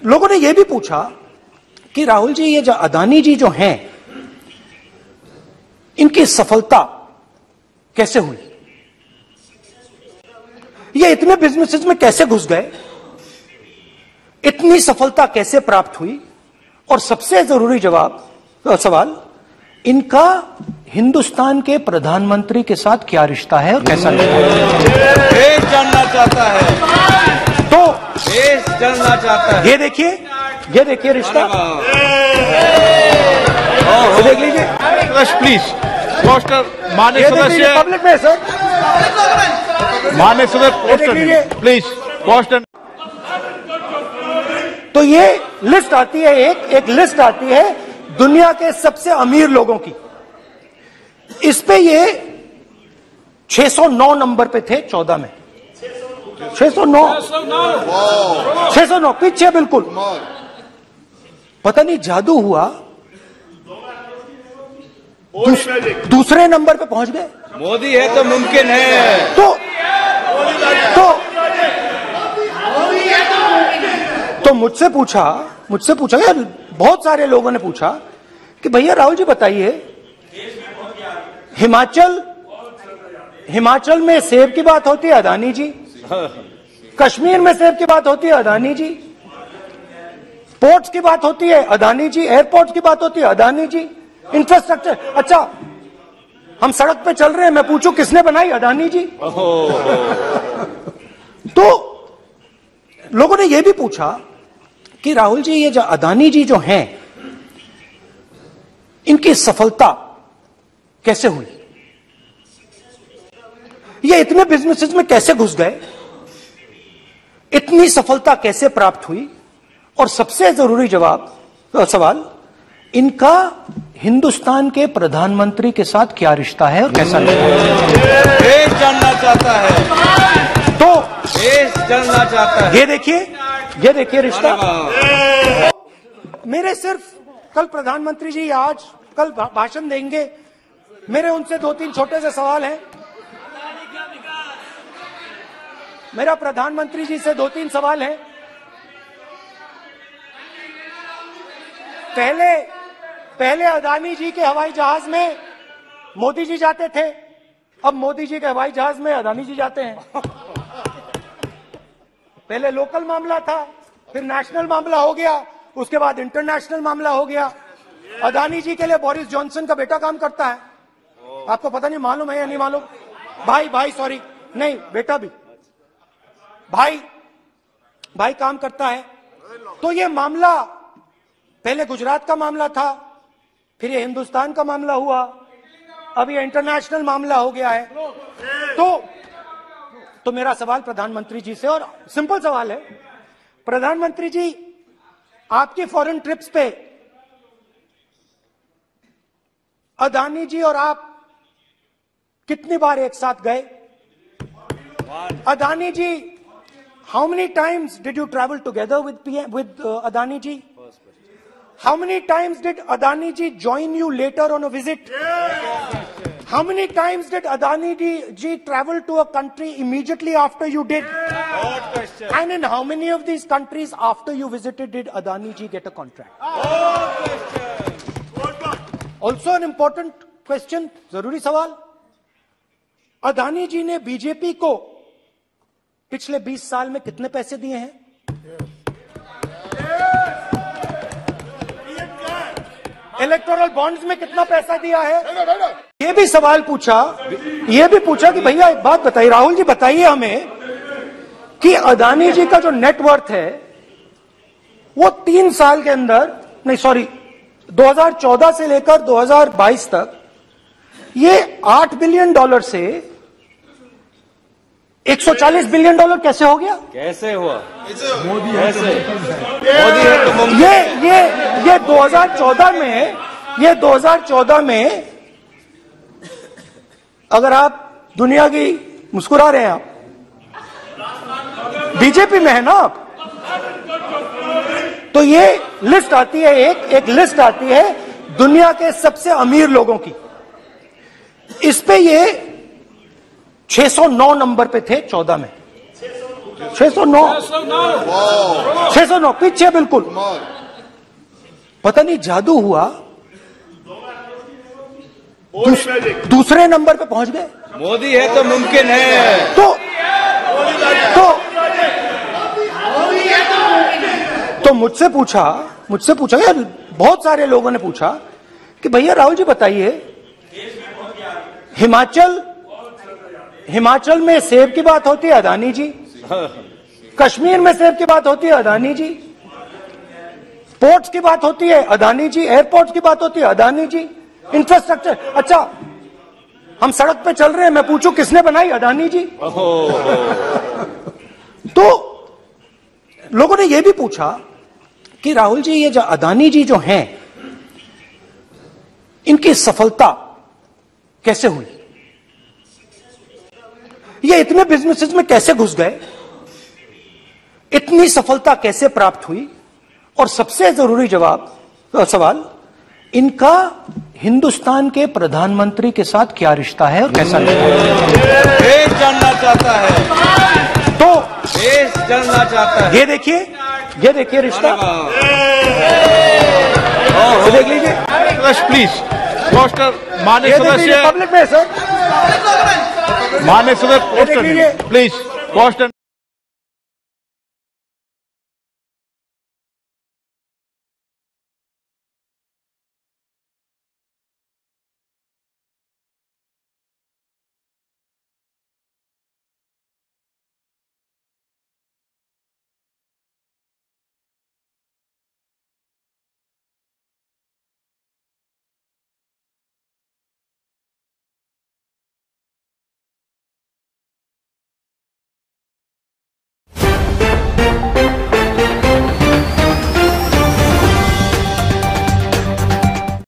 लोगों ने यह भी पूछा कि राहुल जी, ये जो अदानी जी जो हैं, इनकी सफलता कैसे हुई? ये इतने बिजनेसेस में कैसे घुस गए? इतनी सफलता कैसे प्राप्त हुई? और सबसे जरूरी सवाल, इनका हिंदुस्तान के प्रधानमंत्री के साथ क्या रिश्ता है और कैसा रिश्ता है? देश जानना चाहता है, तो देश जानना चाहता है। ये देखिए रिश्ता, देख लीजिए प्लीज पोस्टर माननीय सदस्य, पब्लिक में सर, माननीय सदस्य पोस्टर प्लीज पोस्टर। तो ये लिस्ट आती है, एक लिस्ट आती है दुनिया के सबसे अमीर लोगों की। इस पे ये 609 नंबर पे थे 14 में। 609 पीछे बिल्कुल। पता नहीं जादू हुआ, दूसरे नंबर पे पहुंच गए। मोदी है तो मुमकिन है। तो मुझसे पूछा यार, बहुत सारे लोगों ने पूछा कि भैया राहुल जी बताइए, हिमाचल में सेब की बात होती है, अदानी जी। कश्मीर में सेब की बात होती है, अदानी जी। पोर्ट्स की बात होती है, अदानी जी। एयरपोर्ट्स की बात होती है, अदानी जी। इंफ्रास्ट्रक्चर, अच्छा हम सड़क पे चल रहे हैं, मैं पूछूं किसने बनाई? अदानी जी। तो लोगों ने यह भी पूछा कि राहुल जी, ये जो अदानी जी जो हैं, इनकी सफलता कैसे हुई? ये इतने बिजनेसेस में कैसे घुस गए? इतनी सफलता कैसे प्राप्त हुई? और सबसे जरूरी सवाल, इनका हिंदुस्तान के प्रधानमंत्री के साथ क्या रिश्ता है और कैसा रिश्ता है? देश जानना चाहता है, तो देश जानना चाहता है। ये देखिए रिश्ता। मेरे सिर्फ कल प्रधानमंत्री जी कल भाषण देंगे, मेरे उनसे 2-3 छोटे से सवाल हैं। मेरा प्रधानमंत्री जी से 2-3 सवाल हैं। पहले अदानी जी के हवाई जहाज में मोदी जी जाते थे, अब मोदी जी के हवाई जहाज में अदानी जी जाते हैं। पहले लोकल मामला था, फिर नेशनल मामला हो गया, उसके बाद इंटरनेशनल मामला हो गया। अदानी जी के लिए बोरिस जॉनसन का बेटा काम करता है, आपको पता नहीं मालूम है या नहीं मालूम? भाई सॉरी, नहीं बेटा भी, भाई काम करता है। तो ये मामला पहले गुजरात का मामला था, फिर ये हिंदुस्तान का मामला हुआ, अब ये इंटरनेशनल मामला हो गया है। तो मेरा सवाल प्रधानमंत्री जी से, और सिंपल सवाल है, प्रधानमंत्री जी आपकी फॉरेन ट्रिप्स पे अदानी जी और आप कितनी बार एक साथ गए? Adani ji, how many times did you travel together with Adani ji? How many times did Adani ji join you later on a visit? How many times did Adani ji travel to a country immediately after you did? And in how many of these countries after you visited did Adani ji get a contract? Also an important question, जरूरी सवाल, अदानी जी ने BJP को पिछले 20 साल में कितने पैसे दिए हैं? इलेक्टोरल बॉन्ड्स में कितना पैसा दिया है? ये भी सवाल पूछा कि भैया एक बात बताइए, राहुल जी बताइए हमें कि अदानी जी का जो नेटवर्थ है वो 3 साल के अंदर, नहीं सॉरी 2014 से लेकर 2022 तक ये $8 बिलियन से $140 बिलियन कैसे हो गया? कैसे हुआ? मोदी कैसे? ये 2014 में अगर आप दुनिया की मुस्कुरा रहे हैं, आप बीजेपी में है ना आप, तो ये लिस्ट आती है, एक लिस्ट आती है दुनिया के सबसे अमीर लोगों की। इस पे ये 609 नंबर पे थे 14 में। 609 609 पीछे बिल्कुल। पता नहीं जादू हुआ, दूसरे नंबर पे पहुंच गए। मोदी है तो मुमकिन है। तो मुझसे पूछा यार, बहुत सारे लोगों ने पूछा कि भैया राहुल जी बताइए, हिमाचल में सेब की बात होती है, अदानी जी। कश्मीर में सेब की बात होती है, अदानी जी। पोर्ट्स की बात होती है, अदानी जी। एयरपोर्ट्स की बात होती है, अदानी जी। इंफ्रास्ट्रक्चर, अच्छा हम सड़क पे चल रहे हैं, मैं पूछूं किसने बनाई, अदानी जी। तो लोगों ने यह भी पूछा कि राहुल जी ये जो अदानी जी जो हैं, इनकी सफलता कैसे हुई, ये इतने बिजनेसेस में कैसे घुस गए, इतनी सफलता कैसे प्राप्त हुई, और सबसे जरूरी सवाल, इनका हिंदुस्तान के प्रधानमंत्री के साथ क्या रिश्ता है और कैसा रिश्ता है, देश जानना चाहता है। तो देश जानना चाहता है। ये देखिए रिश्ता, देख लीजिए प्लीज पोस्टर, माननीय सदस्य पब्लिक में सर, माननीय सदस्य पोस्टर प्लीज पोस्टर।